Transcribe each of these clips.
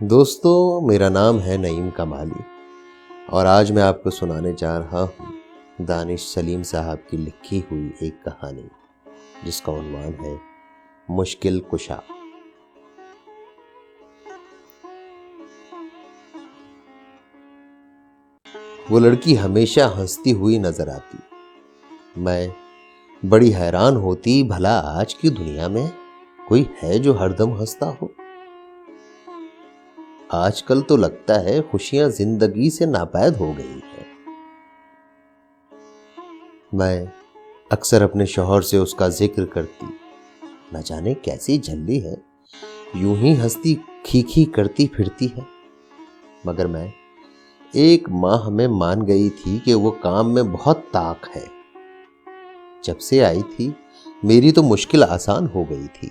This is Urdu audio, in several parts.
دوستو، میرا نام ہے نعیم کمالی اور آج میں آپ کو سنانے جا رہا ہوں دانش سلیم صاحب کی لکھی ہوئی ایک کہانی جس کا عنوان ہے مشکل کشا۔ وہ لڑکی ہمیشہ ہنستی ہوئی نظر آتی۔ میں بڑی حیران ہوتی، بھلا آج کی دنیا میں کوئی ہے جو ہر دم ہنستا ہو؟ آج کل تو لگتا ہے خوشیاں زندگی سے ناپید ہو گئی ہیں۔ میں اکثر اپنے شوہر سے اس کا ذکر کرتی، نہ جانے کیسی جھلی ہے، یوں ہی ہنستی کھیکھی کرتی پھرتی ہے، مگر میں ایک ماہ میں مان گئی تھی کہ وہ کام میں بہت طاق ہے۔ جب سے آئی تھی میری تو مشکل آسان ہو گئی تھی۔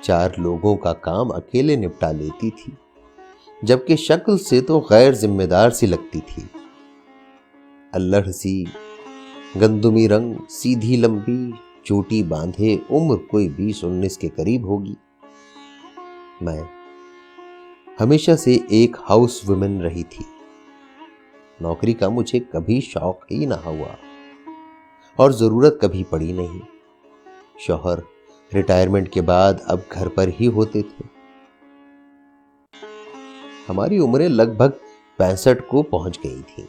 4 لوگوں کا کام اکیلے نپٹا لیتی تھی، جبکہ شکل سے تو غیر ذمہ دار سی لگتی تھی۔ الڑ سی، گندمی رنگ، سیدھی لمبی، چوٹی باندھے، عمر کوئی 20-19 کے قریب ہوگی۔ میں ہمیشہ سے ایک ہاؤس ویمن رہی تھی۔ نوکری کا مجھے کبھی شوق ہی نہ ہوا اور ضرورت کبھی پڑی نہیں۔ شوہر ریٹائرمنٹ کے بعد اب گھر پر ہی ہوتے تھے۔ ہماری عمریں لگ بھگ 65 کو پہنچ گئی تھیں۔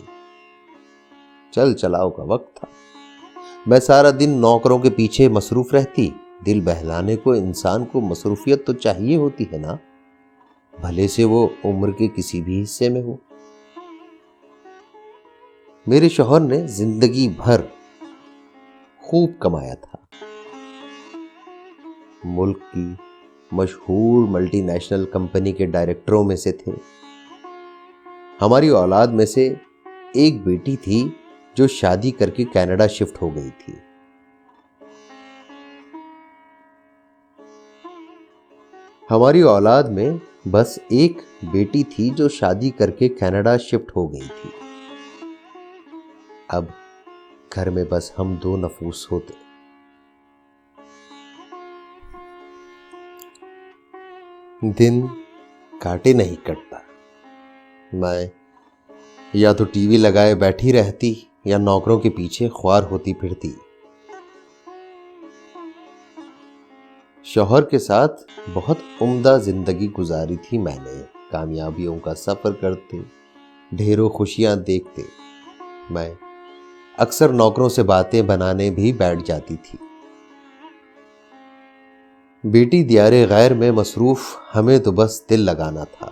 چل چلاؤ کا وقت تھا۔ میں سارا دن نوکروں کے پیچھے مصروف رہتی۔ دل بہلانے کو انسان کو مصروفیت تو چاہیے ہوتی ہے نا، بھلے سے وہ عمر کے کسی بھی حصے میں ہو۔ میرے شوہر نے زندگی بھر خوب کمایا تھا، ملک کی مشہور ملٹی نیشنل کمپنی کے ڈائریکٹروں میں سے تھے۔ ہماری اولاد میں سے ایک بیٹی تھی جو شادی کر کے کینیڈا شفٹ ہو گئی تھی۔ ہماری اولاد میں بس ایک بیٹی تھی جو شادی کر کے کینیڈا شفٹ ہو گئی تھی۔ اب گھر میں بس ہم 2 نفوس ہوتے۔ دن کاٹے نہیں کٹتا۔ میں یا تو ٹی وی لگائے بیٹھی رہتی یا نوکروں کے پیچھے خوار ہوتی پھرتی۔ شوہر کے ساتھ بہت عمدہ زندگی گزاری تھی میں نے، کامیابیوں کا سفر کرتے، ڈھیروں خوشیاں دیکھتے۔ میں اکثر نوکروں سے باتیں بنانے بھی بیٹھ جاتی تھی۔ بیٹی دیار غیر میں مصروف، ہمیں تو بس دل لگانا تھا۔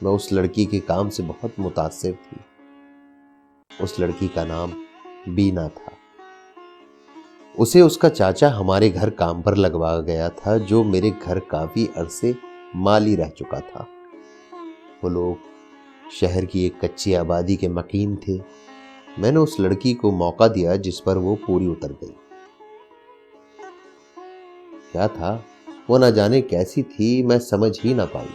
میں اس لڑکی کے کام سے بہت متاثر تھی۔ اس لڑکی کا نام بینا تھا۔ اسے اس کا چاچا ہمارے گھر کام پر لگوا گیا تھا، جو میرے گھر کافی عرصے مالی رہ چکا تھا۔ وہ لوگ شہر کی ایک کچی آبادی کے مکین تھے۔ میں نے اس لڑکی کو موقع دیا جس پر وہ پوری اتر گئی۔ کیا تھا وہ، نہ جانے کیسی تھی، میں سمجھ ہی نہ پائی۔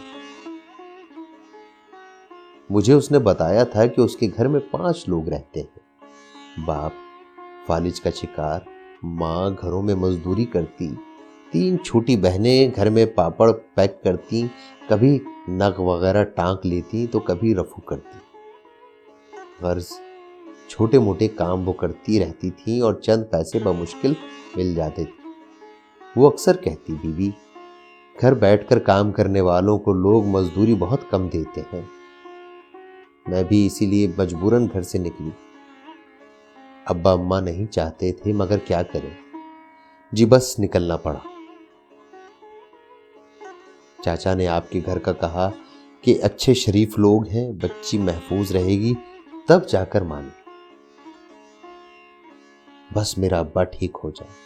مجھے اس نے بتایا تھا کہ اس کے گھر میں 5 لوگ رہتے ہیں۔ باپ فالج کا شکار، ماں گھروں میں مزدوری کرتی، 3 چھوٹی بہنیں گھر میں پاپڑ پیک کرتی، کبھی نگ وغیرہ ٹانک لیتی تو کبھی رفو کرتی۔ غرض چھوٹے موٹے کام وہ کرتی رہتی تھیں اور چند پیسے بمشکل مل جاتے تھے۔ وہ اکثر کہتی، بی بی، گھر بیٹھ کر کام کرنے والوں کو لوگ مزدوری بہت کم دیتے ہیں۔ میں بھی اسی لیے مجبوراً گھر سے نکلی۔ ابا اماں نہیں چاہتے تھے، مگر کیا کریں، جی بس نکلنا پڑا۔ چاچا نے آپ کے گھر کا کہا کہ اچھے شریف لوگ ہیں، بچی محفوظ رہے گی، تب جا کر مانے۔ بس میرا ابا ٹھیک ہو جائے،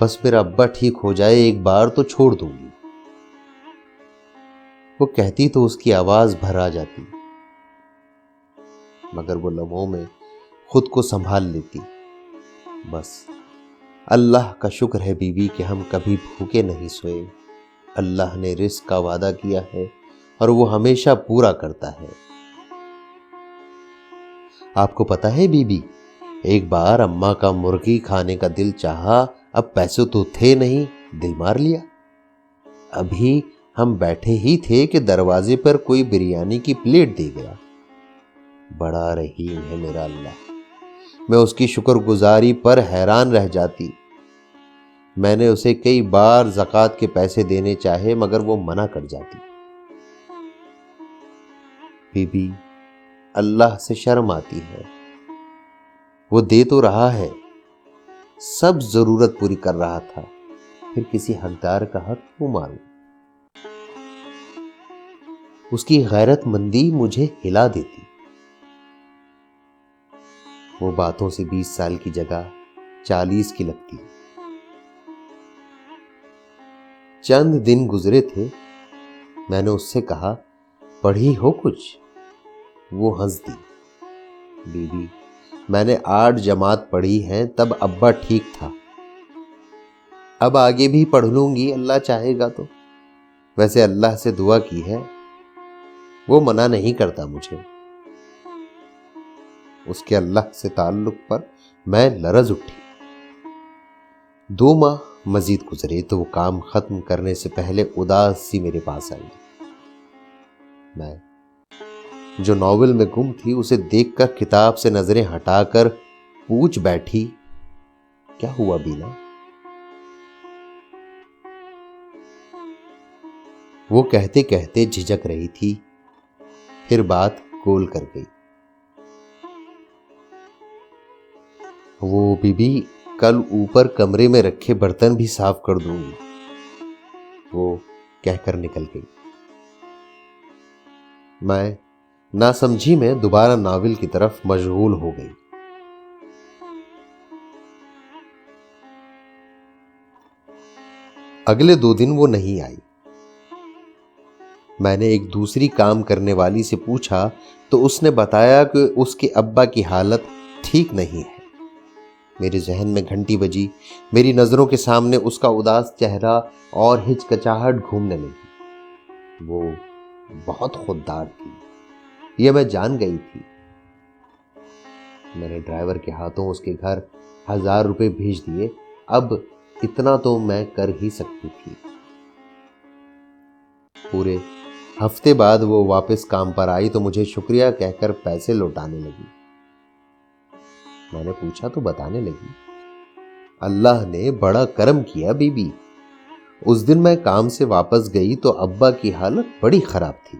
بس میرا ابا ٹھیک ہو جائے، ایک بار تو چھوڑ دوں گی۔ وہ کہتی تو اس کی آواز بھر آ جاتی، مگر وہ لمحوں میں خود کو سنبھال لیتی۔ بس اللہ کا شکر ہے بیوی کہ ہم کبھی بھوکے نہیں سوئے۔ اللہ نے رزق کا وعدہ کیا ہے اور وہ ہمیشہ پورا کرتا ہے۔ آپ کو پتہ ہے بی بی، ایک بار اماں کا مرغی کھانے کا دل چاہا، اب پیسے تو تھے نہیں، دل مار لیا۔ ابھی ہم بیٹھے ہی تھے کہ دروازے پر کوئی بریانی کی پلیٹ دے گیا۔ بڑا رحیم ہے میرا اللہ، میں اس کی شکر گزاری پر حیران رہ جاتی۔ میں نے اسے کئی بار زکوٰۃ کے پیسے دینے چاہے مگر وہ منع کر جاتی۔ بی بی، اللہ سے شرم آتی ہے، وہ دے تو رہا ہے، سب ضرورت پوری کر رہا تھا، پھر کسی حقدار کا حق کیوں ماروں؟ اس کی غیرت مندی مجھے ہلا دیتی۔ وہ باتوں سے 20 سال کی جگہ 40 کی لگتی۔ چند دن گزرے تھے، میں نے اس سے کہا پڑھی ہو کچھ؟ وہ ہنس دی۔ بی بی، میں نے 8 جماعت پڑھی ہیں، تب ابا ٹھیک تھا، اب آگے بھی پڑھ لوں گی اللہ چاہے گا تو۔ ویسے اللہ سے دعا کی ہے، وہ منع نہیں کرتا مجھے۔ اس کے اللہ سے تعلق پر میں لرز اٹھی۔ 2 ماہ مزید گزرے تو وہ کام ختم کرنے سے پہلے اداس سی میرے پاس آئی۔ میں جو ناول میں گم تھی اسے دیکھ کر کتاب سے نظریں ہٹا کر پوچھ بیٹھی، کیا ہوا بینا؟ وہ کہتے کہتے جھجک رہی تھی، پھر بات گول کر گئی۔ وہ بی بی، کل اوپر کمرے میں رکھے برتن بھی صاف کر دوں گی، وہ کہہ کر نکل گئی۔ میں ناسمجھی میں دوبارہ ناول کی طرف مشغول ہو گئی۔ اگلے 2 دن وہ نہیں آئی۔ میں نے ایک دوسری کام کرنے والی سے پوچھا تو اس نے بتایا کہ اس کے ابا کی حالت ٹھیک نہیں ہے۔ میرے ذہن میں گھنٹی بجی، میری نظروں کے سامنے اس کا اداس چہرہ اور ہچکچاہٹ گھومنے لگی۔ وہ بہت خوددار تھی، یہ میں جان گئی تھی۔ میں نے ڈرائیور کے ہاتھوں اس کے گھر 1000 روپے بھیج دیے، اب اتنا تو میں کر ہی سکتی تھی۔ پورے ہفتے بعد وہ واپس کام پر آئی تو مجھے شکریہ کہہ کر پیسے لوٹانے لگی۔ میں نے پوچھا تو بتانے لگی، اللہ نے بڑا کرم کیا بی بی، اس دن میں کام سے واپس گئی تو ابا کی حالت بڑی خراب تھی۔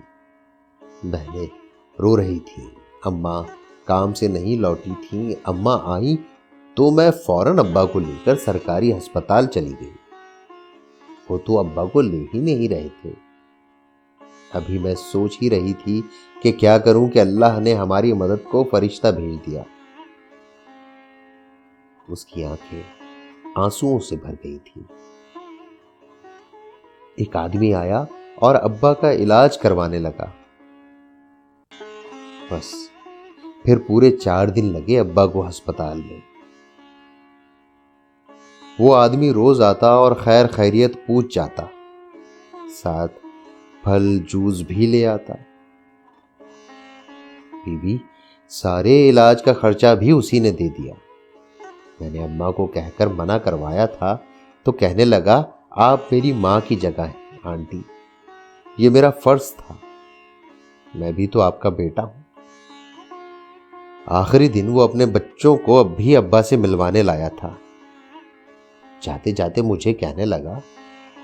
بہنیں رو رہی تھیں، اماں کام سے نہیں لوٹی تھیں، اماں آئیں تو میں فوراً ابا کو لے کر سرکاری ہسپتال چلی گئی۔ وہ تو ابا کو لے ہی نہیں رہے تھے۔ ابھی میں سوچ ہی رہی تھی کہ کیا کروں کہ اللہ نے ہماری مدد کو فرشتہ بھیج دیا۔ اس کی آنکھیں آنسوؤں سے بھر گئی تھیں۔ ایک آدمی آیا اور ابا کا علاج کروانے لگا۔ بس پھر پورے 4 دن لگے ابا کو ہسپتال میں۔ وہ آدمی روز آتا اور خیر خیریت پوچھ جاتا، ساتھ پھل جوس بھی لے آتا۔ بی بی، سارے علاج کا خرچہ بھی اسی نے دے دیا۔ میں نے اماں کو کہہ کر منع کروایا تھا تو کہنے لگا، آپ میری ماں کی جگہ ہیں آنٹی، یہ میرا فرض تھا، میں بھی تو آپ کا بیٹا ہوں۔ آخری دن وہ اپنے بچوں کو اب بھی ابا سے ملوانے لایا تھا۔ جاتے جاتے مجھے کہنے لگا،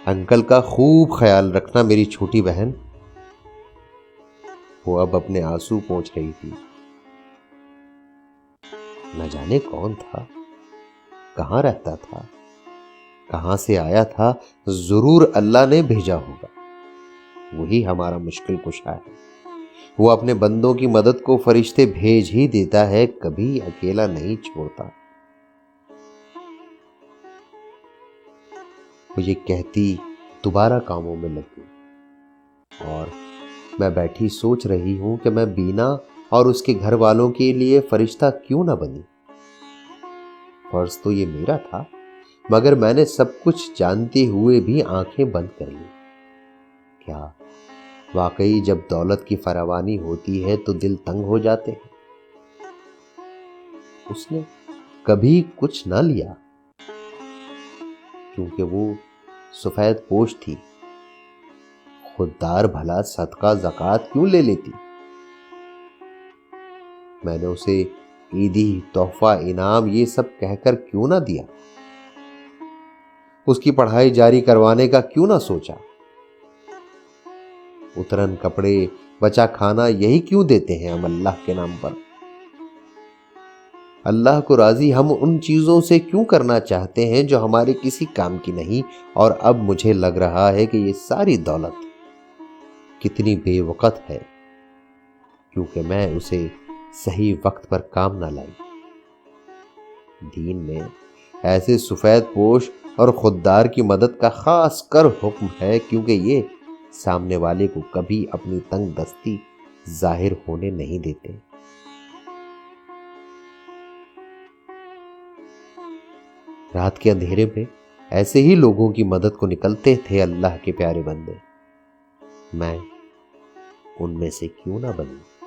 انکل کا خوب خیال رکھنا میری چھوٹی بہن۔ وہ اب اپنے آنسو پونچھ رہی تھی۔ نہ جانے کون تھا، کہاں رہتا تھا، کہاں سے آیا تھا، ضرور اللہ نے بھیجا ہوگا۔ وہی ہمارا مشکل کشا ہے، وہ اپنے بندوں کی مدد کو فرشتے بھیج ہی دیتا ہے، کبھی اکیلا نہیں چھوڑتا۔ وہ یہ کہتی دوبارہ کاموں میں لگ گئی اور میں بیٹھی سوچ رہی ہوں کہ میں بینا اور اس کے گھر والوں کے لیے فرشتہ کیوں نہ بنی۔ فرض تو یہ میرا تھا، مگر میں نے سب کچھ جانتے ہوئے بھی آنکھیں بند کر لی۔ کیا واقعی جب دولت کی فراوانی ہوتی ہے تو دل تنگ ہو جاتے ہیں؟ اس نے کبھی کچھ نہ لیا کیونکہ وہ سفید پوش تھی، خوددار بھلا صدقہ زکوٰۃ کیوں لے لیتی؟ میں نے اسے عیدی، تحفہ، انعام یہ سب کہہ کر کیوں نہ دیا؟ اس کی پڑھائی جاری کروانے کا کیوں نہ سوچا؟ اترن کپڑے، بچا کھانا یہی کیوں دیتے ہیں ہم اللہ کے نام پر؟ اللہ کو راضی ہم ان چیزوں سے کیوں کرنا چاہتے ہیں جو ہمارے کسی کام کی نہیں؟ اور اب مجھے لگ رہا ہے کہ یہ ساری دولت کتنی بے وقت ہے، کیونکہ میں اسے صحیح وقت پر کام نہ لائی۔ دین میں ایسے سفید پوش اور خوددار کی مدد کا خاص کر حکم ہے، کیونکہ یہ سامنے والے کو کبھی اپنی تنگ دستی ظاہر ہونے نہیں دیتے۔ رات کے اندھیرے میں ایسے ہی لوگوں کی مدد کو نکلتے تھے اللہ کے پیارے بندے۔ میں ان میں سے کیوں نہ بنوں؟